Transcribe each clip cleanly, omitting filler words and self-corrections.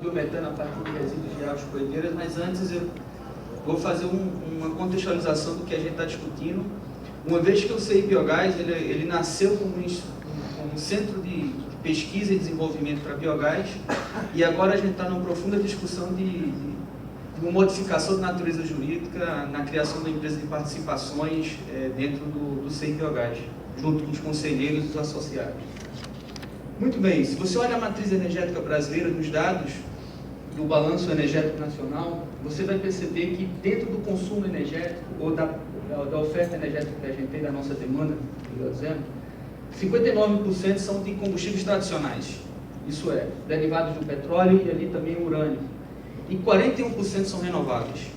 biometano a partir de resíduos de águas corredeiras, mas antes eu vou fazer uma contextualização do que a gente está discutindo. Uma vez que o CI Biogás, ele nasceu como um centro de pesquisa e desenvolvimento para biogás, e agora a gente está numa profunda discussão de uma modificação de natureza jurídica na criação da empresa de participações dentro do CI Biogás, junto com os conselheiros e os associados. Muito bem, se você olha a matriz energética brasileira nos dados do Balanço Energético Nacional, você vai perceber que dentro do consumo energético, ou da oferta energética que a gente tem, da nossa demanda, melhor dizendo, 59% são de combustíveis tradicionais, isso é, derivados do petróleo e ali também o urânio, e 41% são renováveis.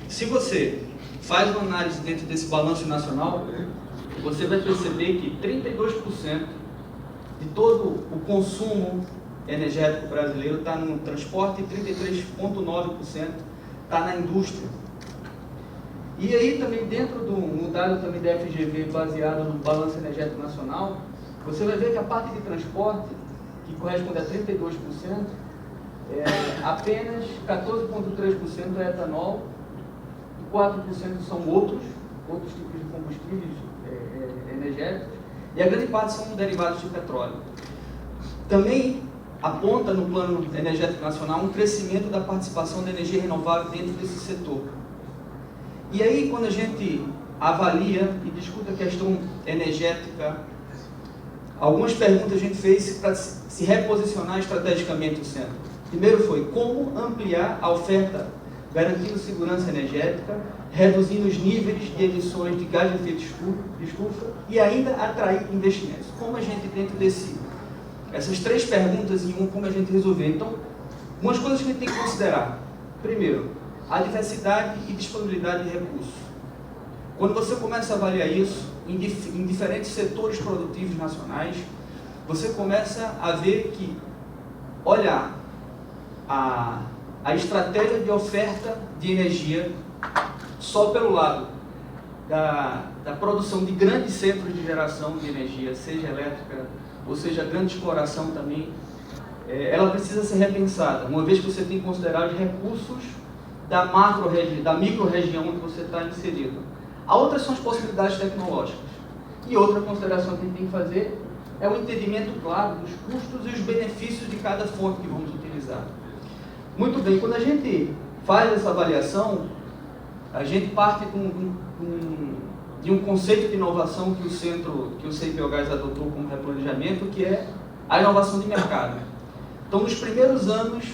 Se você faz uma análise dentro desse balanço nacional, você vai perceber que 32% de todo o consumo energético brasileiro está no transporte e 33,9% está na indústria. E aí também dentro no dado também da FGV baseado no Balanço Energético Nacional, você vai ver que a parte de transporte, que corresponde a 32%, apenas 14,3% é etanol, 4% são outros tipos de combustíveis energéticos, e a grande parte são derivados de petróleo. Também aponta no Plano Energético Nacional um crescimento da participação da energia renovável dentro desse setor. E aí, quando a gente avalia e discute a questão energética, algumas perguntas a gente fez para se reposicionar estrategicamente o centro. Primeiro foi como ampliar a oferta, garantindo segurança energética, reduzindo os níveis de emissões de gás de efeito de estufa e ainda atrair investimentos. Como a gente, dentro essas três perguntas em como a gente resolver? Então, algumas coisas que a gente tem que considerar. Primeiro, a diversidade e disponibilidade de recursos. Quando você começa a avaliar isso em diferentes setores produtivos nacionais, você começa a ver que olhar a estratégia de oferta de energia só pelo lado da produção de grandes centros de geração de energia, seja elétrica ou seja grande exploração também, ela precisa ser repensada, uma vez que você tem que considerar os recursos da micro-região onde você está inserido. A outra são as possibilidades tecnológicas. E outra consideração que a gente tem que fazer é o entendimento claro dos custos e os benefícios de cada fonte que vamos utilizar. Muito bem, quando a gente faz essa avaliação, a gente parte de um conceito de inovação que o CI Biogás adotou como replanejamento, que é a inovação de mercado. Então, nos primeiros anos,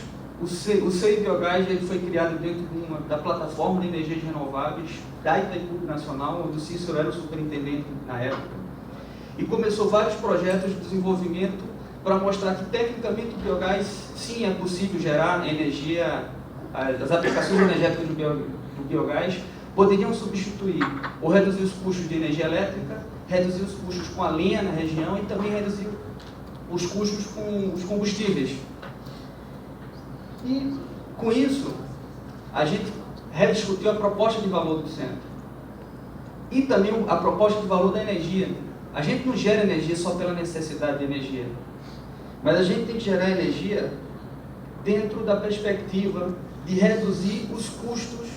o CI Biogás ele foi criado dentro da plataforma de energias renováveis da Itaipu Nacional, onde o Cícero era o superintendente na época, e começou vários projetos de desenvolvimento para mostrar que tecnicamente o biogás sim é possível gerar energia, as aplicações energéticas do biogás poderiam substituir ou reduzir os custos de energia elétrica, reduzir os custos com a lenha na região e também reduzir os custos com os combustíveis. E, com isso, a gente rediscutiu a proposta de valor do centro. E também a proposta de valor da energia. A gente não gera energia só pela necessidade de energia, mas a gente tem que gerar energia dentro da perspectiva de reduzir os custos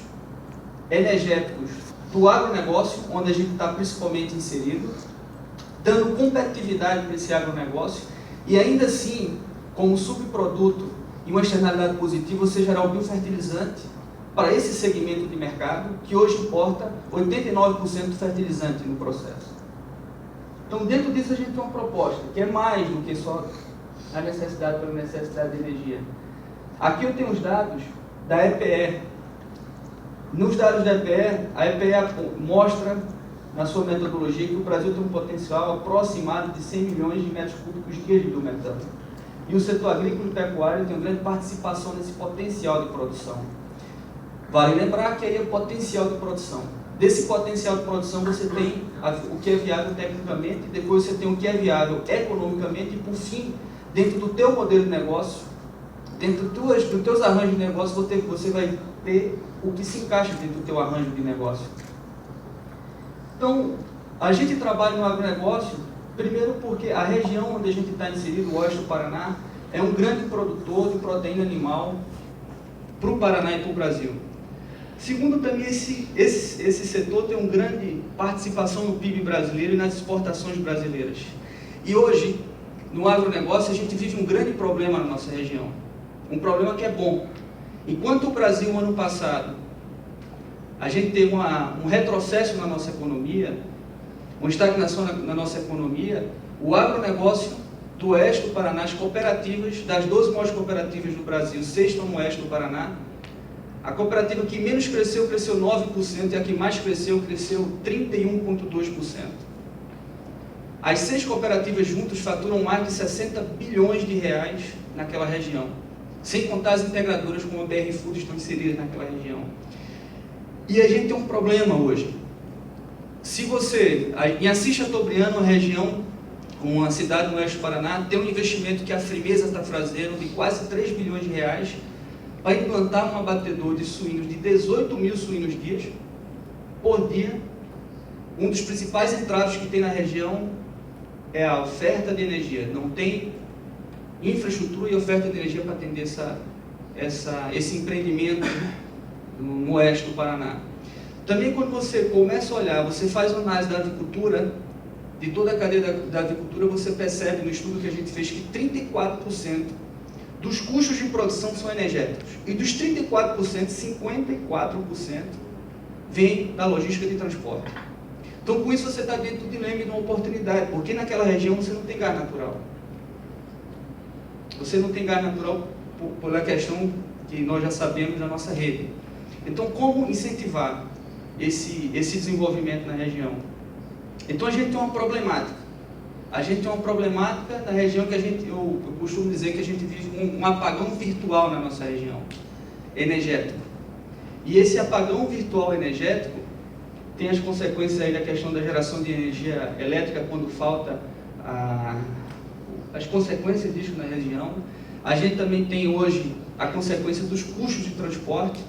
energéticos do agronegócio, onde a gente está principalmente inserido, dando competitividade para esse agronegócio, e ainda assim, como subproduto e uma externalidade positiva, você gerar o biofertilizante para esse segmento de mercado, que hoje importa 89% do fertilizante no processo. Então, dentro disso, a gente tem uma proposta, que é mais do que só a necessidade pela necessidade de energia. Aqui eu tenho os dados da EPE. Nos dados da EPE, a EPE mostra, na sua metodologia, que o Brasil tem um potencial aproximado de 100 milhões de metros cúbicos dia de biometano. E o setor agrícola e pecuário tem uma grande participação nesse potencial de produção. Vale lembrar que aí é o potencial de produção. Desse potencial de produção você tem o que é viável tecnicamente, depois você tem o que é viável economicamente e, por fim, dentro do teu modelo de negócio, dentro dos teus arranjos de negócio, você vai ter o que se encaixa dentro do teu arranjo de negócio. Então, a gente trabalha no agronegócio, primeiro porque a região onde a gente está inserido, o oeste do Paraná, é um grande produtor de proteína animal para o Paraná e para o Brasil. Segundo, também esse setor tem uma grande participação no PIB brasileiro e nas exportações brasileiras. E hoje, no agronegócio, a gente vive um grande problema na nossa região. Um problema que é bom. Enquanto o Brasil, no ano passado, a gente teve um retrocesso na nossa economia, uma estagnação na nossa economia, o agronegócio do oeste do Paraná, as cooperativas, das 12 maiores cooperativas do Brasil, 6 estão no oeste do Paraná. A cooperativa que menos cresceu 9%, e a que mais cresceu 31,2%. As 6 cooperativas juntas faturam mais de 60 bilhões de reais naquela região, sem contar as integradoras como a BR Foods estão inseridas naquela região. E a gente tem um problema hoje. Se você, em Assis Chateaubriand, uma região, uma cidade no oeste do Paraná, tem um investimento que a Frimeza está fazendo de quase 3 bilhões de reais para implantar um abatedor de suínos de 18 mil suínos dias por dia. Um dos principais entraves que tem na região é a oferta de energia. Não tem infraestrutura e oferta de energia para atender esse empreendimento no oeste do Paraná. Também, quando você começa a olhar, você faz uma análise da avicultura, de toda a cadeia da avicultura, você percebe no estudo que a gente fez que 34% dos custos de produção são energéticos. E dos 34%, 54% vem da logística de transporte. Então, com isso, você está dentro do dilema e de uma oportunidade, porque naquela região você não tem gás natural. Você não tem gás natural pela questão que nós já sabemos da nossa rede. Então, como incentivar esse desenvolvimento na região? Então, a gente tem uma problemática. A gente tem uma problemática na região que eu costumo dizer que a gente vive um apagão virtual na nossa região, energético. E esse apagão virtual energético tem as consequências aí da questão da geração de energia elétrica quando falta as consequências disso na região. A gente também tem hoje a consequência dos custos de transporte.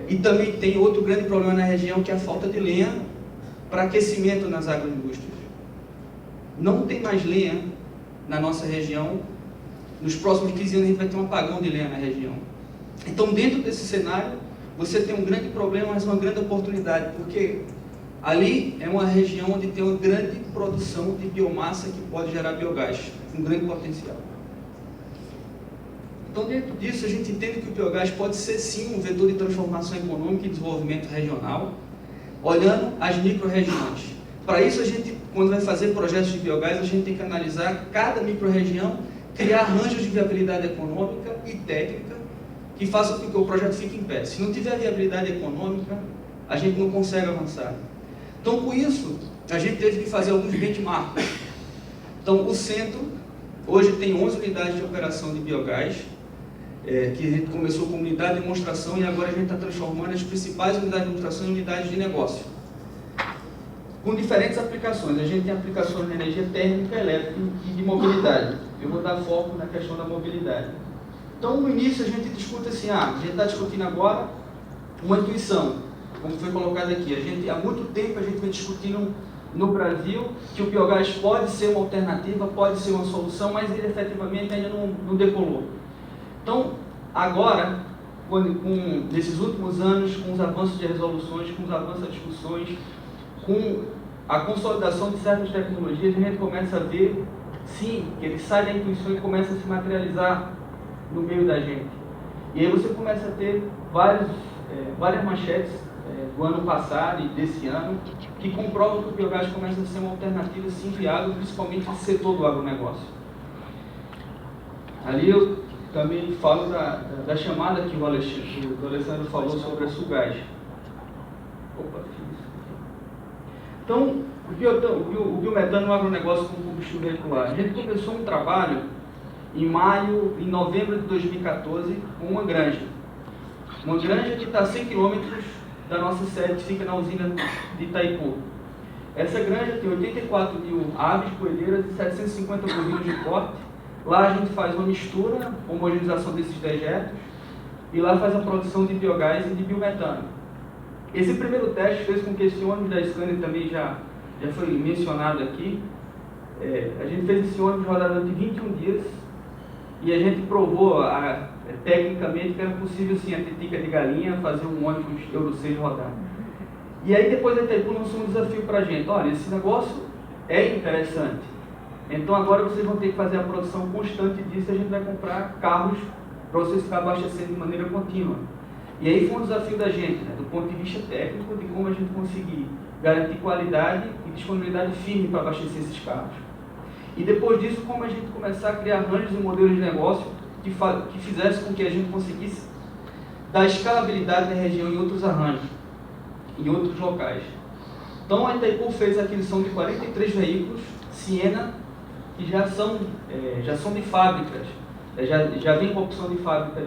E também tem outro grande problema na região, que é a falta de lenha para aquecimento nas agroindústrias. Não tem mais lenha na nossa região. Nos próximos 15 anos a gente vai ter um apagão de lenha na região. Então, dentro desse cenário, você tem um grande problema, mas uma grande oportunidade, porque ali é uma região onde tem uma grande produção de biomassa que pode gerar biogás, um grande potencial. Então, dentro disso, a gente entende que o biogás pode ser, sim, um vetor de transformação econômica e desenvolvimento regional, olhando as micro-regiões. Para isso, a gente, quando vai fazer projetos de biogás, a gente tem que analisar cada micro-região, criar arranjos de viabilidade econômica e técnica que façam com que o projeto fique em pé. Se não tiver viabilidade econômica, a gente não consegue avançar. Então, com isso, a gente teve que fazer alguns benchmarks. Então, o centro, hoje tem 11 unidades de operação de biogás, que a gente começou com unidade de demonstração e agora a gente está transformando as principais unidades de demonstração em unidades de negócio, com diferentes aplicações. A gente tem aplicações de energia térmica, elétrica e de mobilidade. Eu vou dar foco na questão da mobilidade. Então, no início, a gente discute assim, a gente está discutindo agora uma intuição, como foi colocado aqui. Há muito tempo a gente vem discutindo no Brasil que o biogás pode ser uma alternativa, pode ser uma solução, mas ele efetivamente ainda não decolou. Então, agora, nesses últimos anos, com os avanços de resoluções, com os avanços de discussões, com a consolidação de certas tecnologias, a gente começa a ver, sim, que ele sai da intuição e começa a se materializar no meio da gente. E aí você começa a ter várias manchetes do ano passado e desse ano que comprovam que o biogás começa a ser uma alternativa, sim, viável, principalmente no setor do agronegócio. Ali eu também falo da chamada que o Alessandro falou sobre a Sulgás. Então, o biometano no agronegócio como combustível veicular. A gente começou um trabalho em novembro de 2014, com uma granja. Uma granja que está a 100 km da nossa sede, que fica na usina de Itaipu. Essa granja tem 84 mil aves coelheiras e 750 bovinos de corte. Lá a gente faz uma mistura, homogeneização desses dejetos, e lá faz a produção de biogás e de biometano. Esse primeiro teste fez com que esse ônibus da Scania também já foi mencionado aqui, a gente fez esse ônibus rodar durante 21 dias e a gente provou tecnicamente que era possível, sim, a tetica de galinha fazer um ônibus Euro 6 rodar. E aí depois a Itaipu lançou um desafio para a gente: olha, esse negócio é interessante, então agora vocês vão ter que fazer a produção constante disso e a gente vai comprar carros para vocês ficarem abastecendo de maneira contínua. E aí foi um desafio da gente, né, do ponto de vista técnico, de como a gente conseguir garantir qualidade e disponibilidade firme para abastecer esses carros. E depois disso, como a gente começar a criar arranjos e modelos de negócio que fizesse com que a gente conseguisse dar escalabilidade na região em outros arranjos, em outros locais. Então a Itaipu fez a aquisição de 43 veículos Siena, que já são de fábricas, já vem com a opção de fábrica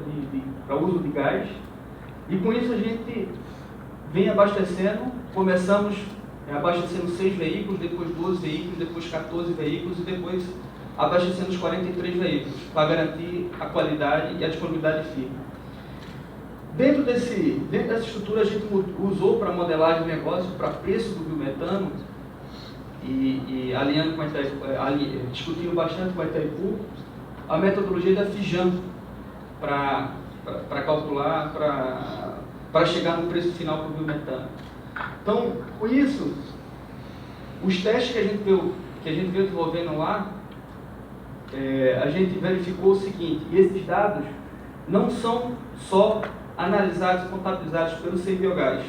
para uso de gás, e com isso a gente vem abastecendo. Começamos abastecendo 6 veículos, depois 12 veículos, depois 14 veículos e depois abastecendo os 43 veículos, para garantir a qualidade e a disponibilidade firme. Dentro dessa estrutura a gente usou para modelagem de negócio, para preço do biometano, e alinhando com a Itaipu, discutindo bastante com a Itaipu, a metodologia da Fijan para calcular, para chegar no preço final para o biometano. Então, com isso, os testes que a gente veio desenvolvendo lá, a gente verificou o seguinte: esses dados não são só analisados e contabilizados pelo CBiogás.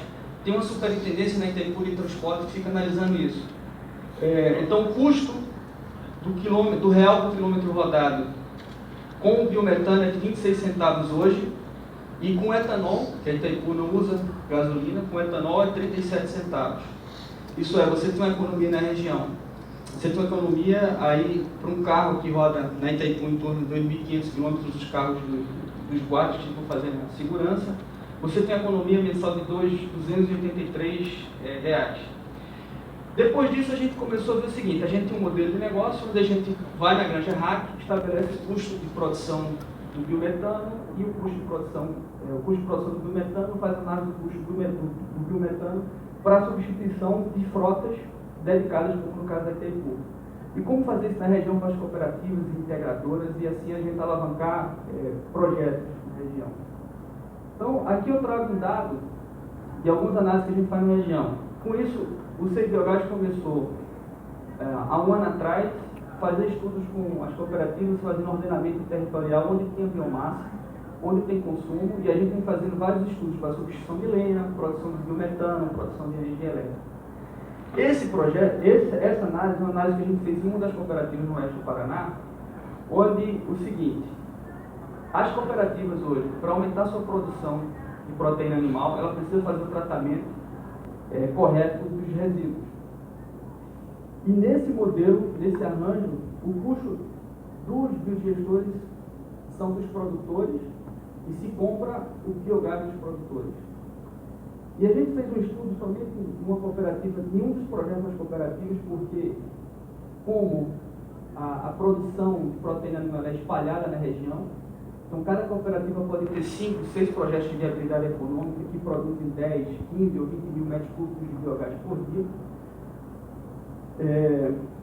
Tem uma superintendência na Itaipu de transporte que fica analisando isso. Então, o custo do real por quilômetro rodado com o biometano é de 26 centavos hoje, e com etanol, que a Itaipu não usa gasolina, com etanol é 37 centavos. Isso é, você tem uma economia na região. Você tem uma economia aí para um carro que roda na Itaipu em torno de 2.500 km, os carros dos guardas que estão fazendo a segurança. Você tem a economia mensal de R$283. Depois disso a gente começou a ver o seguinte: a gente tem um modelo de negócio onde a gente vai na granja RAC, estabelece o custo de produção do biometano e o custo de produção do biometano, faz análise do custo do biometano para a substituição de frotas dedicadas, no caso da Itaipu. E como fazer isso na região com as cooperativas e integradoras, e assim a gente alavancar projetos na região. Então, aqui eu trago um dado de algumas análises que a gente faz na região. Com isso, o CBiogás começou, há um ano atrás, fazer estudos com as cooperativas, fazendo ordenamento territorial, onde tem biomassa, onde tem consumo, e a gente vem fazendo vários estudos para substituição de lenha, produção de biometano, produção de energia elétrica. Esse projeto, essa análise é uma análise que a gente fez em uma das cooperativas no oeste do Paraná, onde o seguinte: as cooperativas hoje, para aumentar sua produção de proteína animal, ela precisa fazer o tratamento correto dos resíduos. E nesse modelo, nesse arranjo, o custo dos biodigestores são dos produtores e se compra o biogás dos produtores. E a gente fez um estudo somente em uma cooperativa, em um dos projetos das cooperativas, porque como a produção de proteína animal é espalhada na região, então cada cooperativa pode ter 5, 6 projetos de viabilidade econômica que produzem 10, 15 ou 20 mil metros cúbicos de biogás por dia.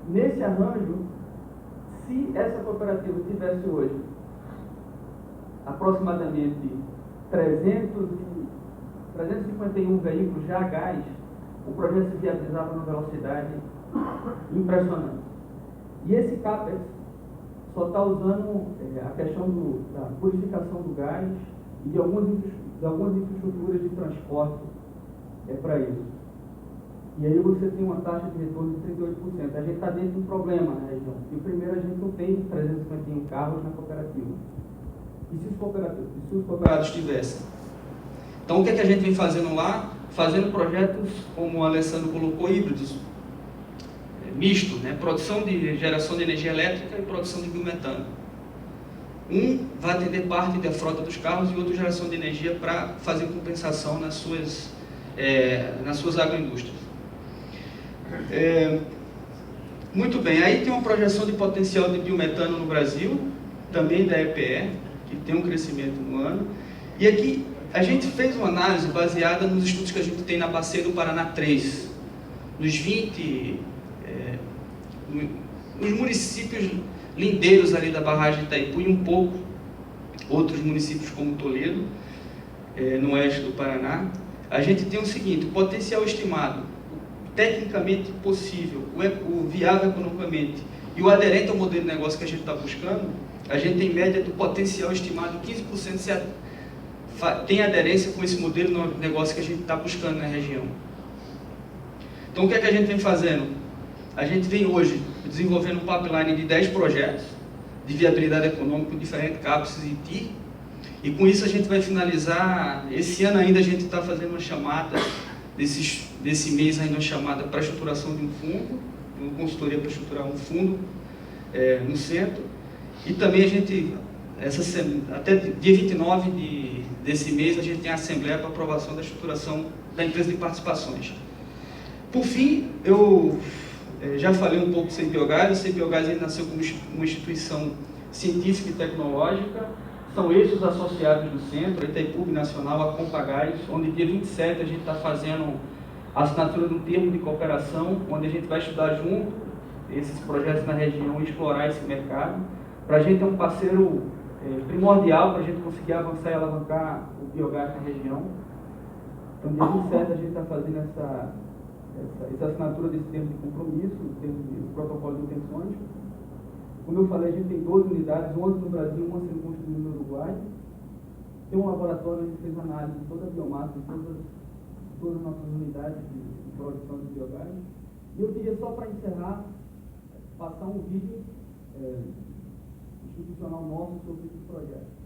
Nesse arranjo, se essa cooperativa tivesse hoje aproximadamente 351 veículos já a gás, o projeto se viabilizava numa velocidade impressionante. E esse CAPEX só está usando a questão da purificação do gás e de algumas infraestruturas de transporte para isso. E aí você tem uma taxa de retorno de 38%. A gente está dentro de um problema na região. E primeiro, a gente não tem 351 carros na cooperativa. E se os cooperados tivessem? Então, o que é que a gente vem fazendo lá? Fazendo projetos, como o Alessandro colocou, híbridos, misto, né? Produção de geração de energia elétrica e produção de biometano. Um vai atender parte da frota dos carros e outro geração de energia para fazer compensação nas suas agroindústrias. Muito bem, aí tem uma projeção de potencial de biometano no Brasil, também da EPE, que tem um crescimento no ano. E aqui a gente fez uma análise baseada nos estudos que a gente tem na Bacia do Paraná 3, nos os municípios lindeiros ali da barragem de Itaipu e um pouco outros municípios como Toledo, no oeste do Paraná, a gente tem o seguinte: o potencial estimado, tecnicamente possível, o viável economicamente e o aderente ao modelo de negócio que a gente está buscando, a gente tem média do potencial estimado 15% tem aderência com esse modelo de negócio que a gente está buscando na região. Então, o que é que a gente vem fazendo? A gente vem hoje desenvolvendo um pipeline de 10 projetos de viabilidade econômica com diferentes CAPES e TI, e com isso a gente vai finalizar, esse ano ainda a gente está fazendo uma chamada, desse mês ainda uma chamada para a estruturação de um fundo, uma consultoria para estruturar um fundo no centro, e também a gente, até dia 29 desse mês, a gente tem a assembleia para aprovação da estruturação da empresa de participações. Por fim, eu já falei um pouco do CPOGás. O CPOGás ele nasceu como uma instituição científica e tecnológica. São eixos associados do centro, a Itaipu Nacional, a Compagás, onde dia 27 a gente está fazendo a assinatura de um termo de cooperação, onde a gente vai estudar junto esses projetos na região e explorar esse mercado. Para a gente é um parceiro primordial para a gente conseguir avançar e alavancar o biogás na região. Então, dia 27 a gente está fazendo essa assinatura desse termo de compromisso, esse protocolo de intenções. Como eu falei, a gente tem 12 unidades, 11 no Brasil, uma sendo construída no Uruguai. Tem um laboratório onde a gente fez análise de toda a biomassa, de todas as nossas unidades de produção de biogás. E eu queria, só para encerrar, passar um vídeo institucional nosso sobre esse projeto.